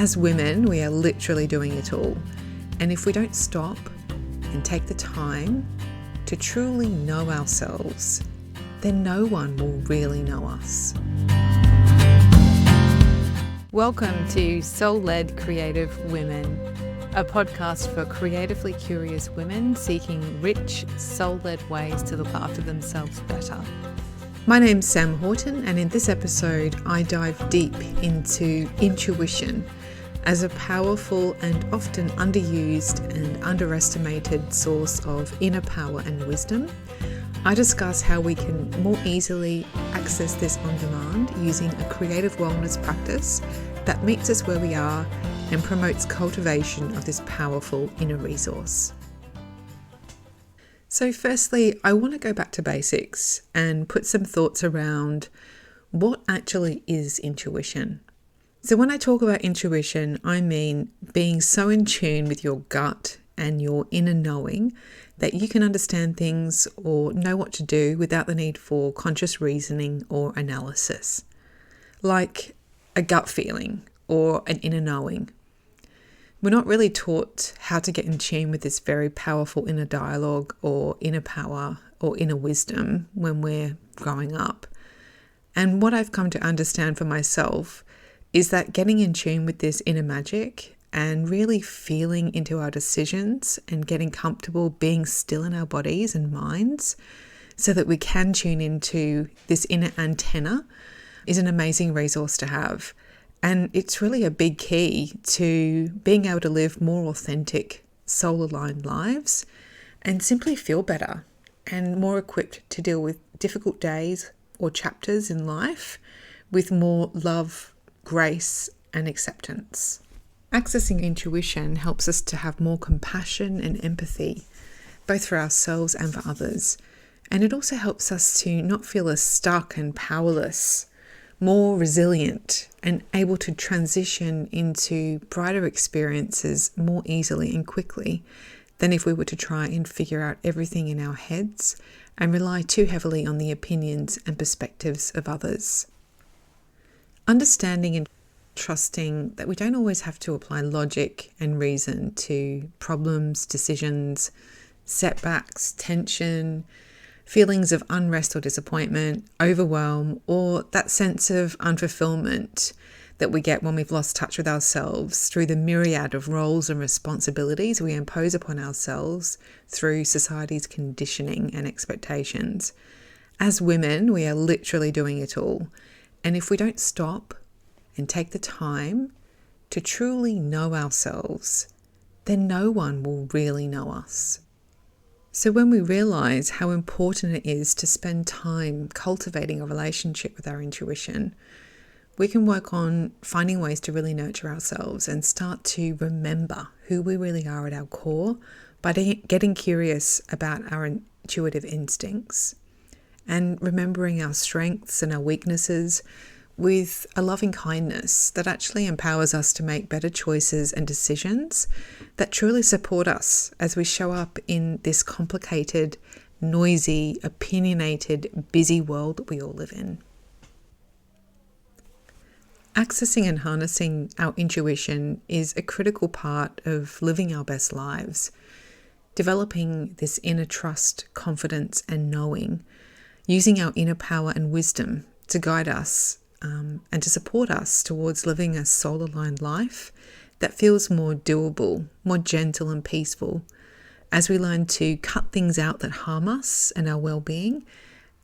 As women, we are literally doing it all. And if we don't stop and take the time to truly know ourselves, then no one will really know us. Welcome to Soul-Led Creative Women, a podcast for creatively curious women seeking rich, soul-led ways to look after themselves better. My name's Sam Horton, and in this episode, I dive deep into intuition as a powerful and often underused and underestimated source of inner power and wisdom. I discuss how we can more easily access this on demand using a creative wellness practice that meets us where we are and promotes cultivation of this powerful inner resource. So firstly, I want to go back to basics and put some thoughts around what actually is intuition. So when I talk about intuition, I mean being so in tune with your gut and your inner knowing that you can understand things or know what to do without the need for conscious reasoning or analysis. Like a gut feeling or an inner knowing. We're not really taught how to get in tune with this very powerful inner dialogue or inner power or inner wisdom when we're growing up. And what I've come to understand for myself is that getting in tune with this inner magic and really feeling into our decisions and getting comfortable being still in our bodies and minds so that we can tune into this inner antenna is an amazing resource to have. And it's really a big key to being able to live more authentic, soul-aligned lives and simply feel better and more equipped to deal with difficult days or chapters in life with more love, grace, and acceptance. Accessing intuition helps us to have more compassion and empathy, both for ourselves and for others. And it also helps us to not feel as stuck and powerless, more resilient and able to transition into brighter experiences more easily and quickly than if we were to try and figure out everything in our heads and rely too heavily on the opinions and perspectives of others. Understanding and trusting that we don't always have to apply logic and reason to problems, decisions, setbacks, tension, feelings of unrest or disappointment, overwhelm, or that sense of unfulfillment that we get when we've lost touch with ourselves through the myriad of roles and responsibilities we impose upon ourselves through society's conditioning and expectations. As women, we are literally doing it all. And if we don't stop and take the time to truly know ourselves, then no one will really know us. So when we realize how important it is to spend time cultivating a relationship with our intuition, we can work on finding ways to really nurture ourselves and start to remember who we really are at our core by getting curious about our intuitive instincts and remembering our strengths and our weaknesses with a loving kindness that actually empowers us to make better choices and decisions that truly support us as we show up in this complicated, noisy, opinionated, busy world that we all live in. Accessing and harnessing our intuition is a critical part of living our best lives. Developing this inner trust, confidence, and knowing, using our inner power and wisdom to guide us and to support us towards living a soul-aligned life that feels more doable, more gentle and peaceful as we learn to cut things out that harm us and our well-being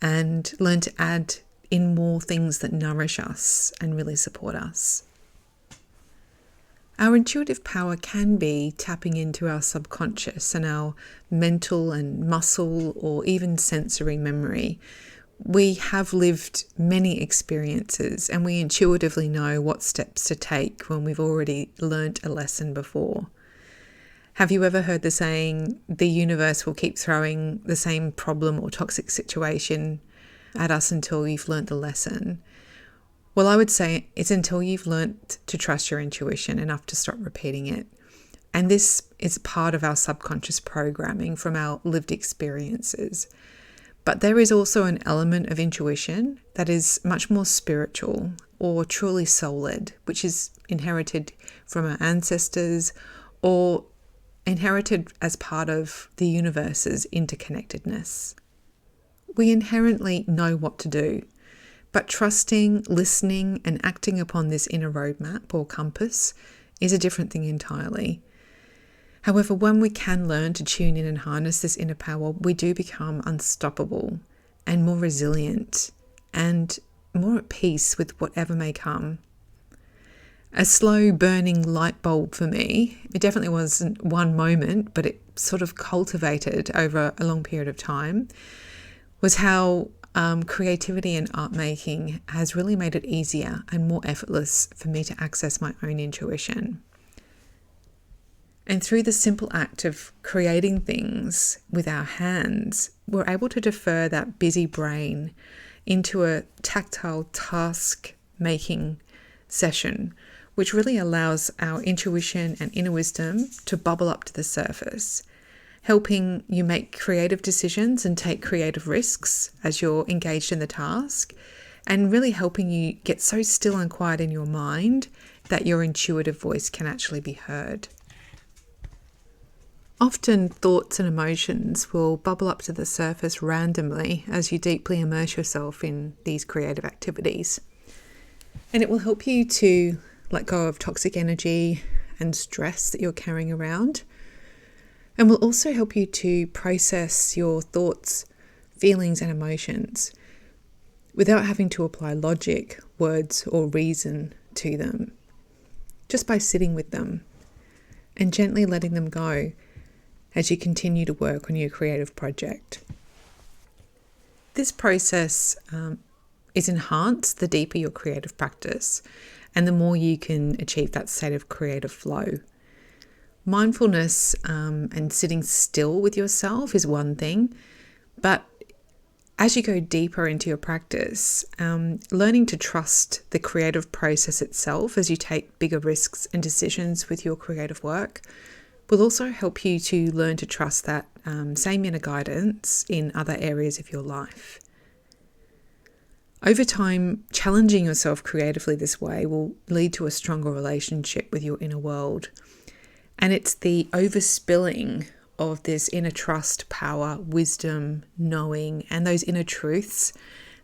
and learn to add in more things that nourish us and really support us. Our intuitive power can be tapping into our subconscious and our mental and muscle or even sensory memory. We have lived many experiences and we intuitively know what steps to take when we've already learnt a lesson before. Have you ever heard the saying, the universe will keep throwing the same problem or toxic situation at us until you've learnt the lesson? Well, I would say it's until you've learnt to trust your intuition enough to stop repeating it. And this is part of our subconscious programming from our lived experiences. But there is also an element of intuition that is much more spiritual or truly soul-led, which is inherited from our ancestors or inherited as part of the universe's interconnectedness. We inherently know what to do, but trusting, listening, and acting upon this inner roadmap or compass is a different thing entirely. However, when we can learn to tune in and harness this inner power, we do become unstoppable and more resilient and more at peace with whatever may come. A slow burning light bulb for me, it definitely wasn't one moment, but it sort of cultivated over a long period of time, was how creativity and art making has really made it easier and more effortless for me to access my own intuition. And through the simple act of creating things with our hands, we're able to defer that busy brain into a tactile task-making session, which really allows our intuition and inner wisdom to bubble up to the surface, helping you make creative decisions and take creative risks as you're engaged in the task, and really helping you get so still and quiet in your mind that your intuitive voice can actually be heard. Often thoughts and emotions will bubble up to the surface randomly as you deeply immerse yourself in these creative activities. And it will help you to let go of toxic energy and stress that you're carrying around, and will also help you to process your thoughts, feelings, and emotions without having to apply logic, words, or reason to them, just by sitting with them and gently letting them go as you continue to work on your creative project. This process is enhanced the deeper your creative practice and the more you can achieve that state of creative flow. Mindfulness and sitting still with yourself is one thing, but as you go deeper into your practice, learning to trust the creative process itself as you take bigger risks and decisions with your creative work will also help you to learn to trust that same inner guidance in other areas of your life. Over time, challenging yourself creatively this way will lead to a stronger relationship with your inner world. And it's the overspilling of this inner trust, power, wisdom, knowing, and those inner truths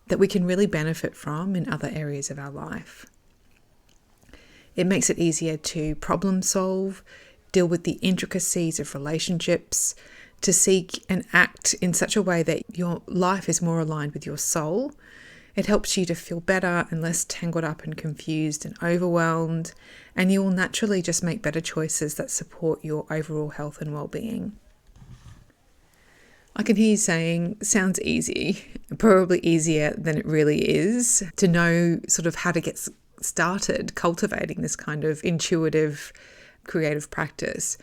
that we can really benefit from in other areas of our life. It makes it easier to problem solve, deal with the intricacies of relationships, to seek and act in such a way that your life is more aligned with your soul. It helps you to feel better and less tangled up and confused and overwhelmed, and you will naturally just make better choices that support your overall health and well-being. I can hear you saying, sounds easy, probably easier than it really is, to know sort of how to get started cultivating this kind of intuitive creative practice.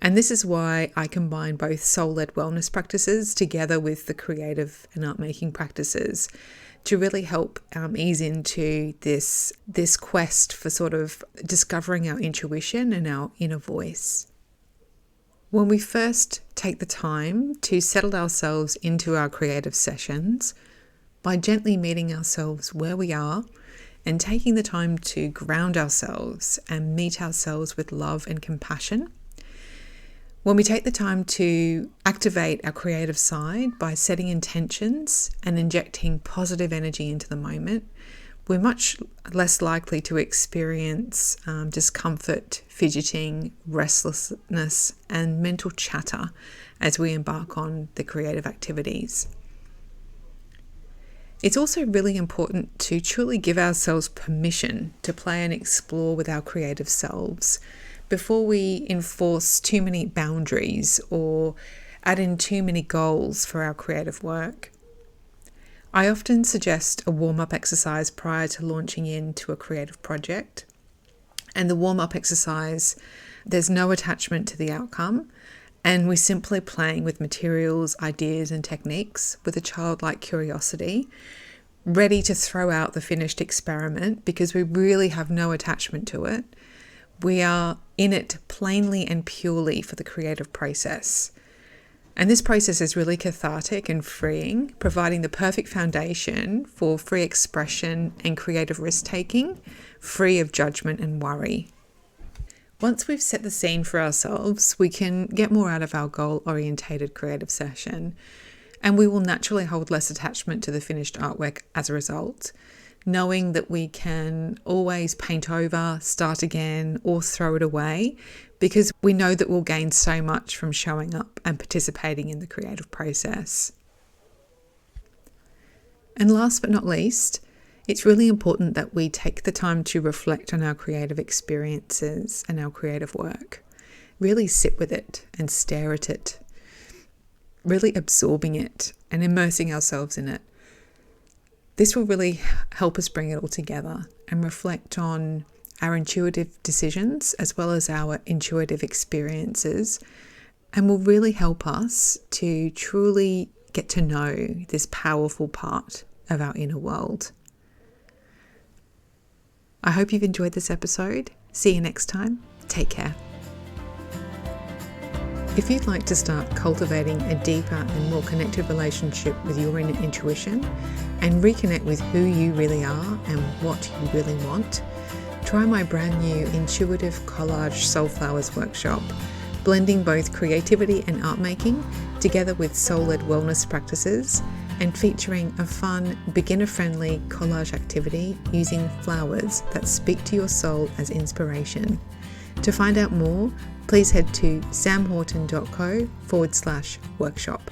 And this is why I combine both soul-led wellness practices together with the creative and art-making practices to really help ease into this quest for sort of discovering our intuition and our inner voice. When we first take the time to settle ourselves into our creative sessions by gently meeting ourselves where we are and taking the time to ground ourselves and meet ourselves with love and compassion, when we take the time to activate our creative side by setting intentions and injecting positive energy into the moment, we're much less likely to experience discomfort, fidgeting, restlessness, and mental chatter as we embark on the creative activities. It's also really important to truly give ourselves permission to play and explore with our creative selves before we enforce too many boundaries or add in too many goals for our creative work. I often suggest a warm-up exercise prior to launching into a creative project. And the warm-up exercise, there's no attachment to the outcome, and we're simply playing with materials, ideas, and techniques with a childlike curiosity, ready to throw out the finished experiment because we really have no attachment to it. We are in it plainly and purely for the creative process. And this process is really cathartic and freeing, providing the perfect foundation for free expression and creative risk-taking, free of judgment and worry. Once we've set the scene for ourselves, we can get more out of our goal-orientated creative session, and we will naturally hold less attachment to the finished artwork as a result, knowing that we can always paint over, start again, or throw it away, because we know that we'll gain so much from showing up and participating in the creative process. And last but not least, it's really important that we take the time to reflect on our creative experiences and our creative work. Really sit with it and stare at it, really absorbing it and immersing ourselves in it. This will really help us bring it all together and reflect on our intuitive decisions as well as our intuitive experiences, and will really help us to truly get to know this powerful part of our inner world. I hope you've enjoyed this episode. See you next time. Take care. If you'd like to start cultivating a deeper and more connected relationship with your inner intuition and reconnect with who you really are and what you really want, try my brand new Intuitive Collage Soulflowers workshop, blending both creativity and art making together with soul-led wellness practices and featuring a fun, beginner-friendly collage activity using flowers that speak to your soul as inspiration. To find out more, please head to samhorton.co/workshop.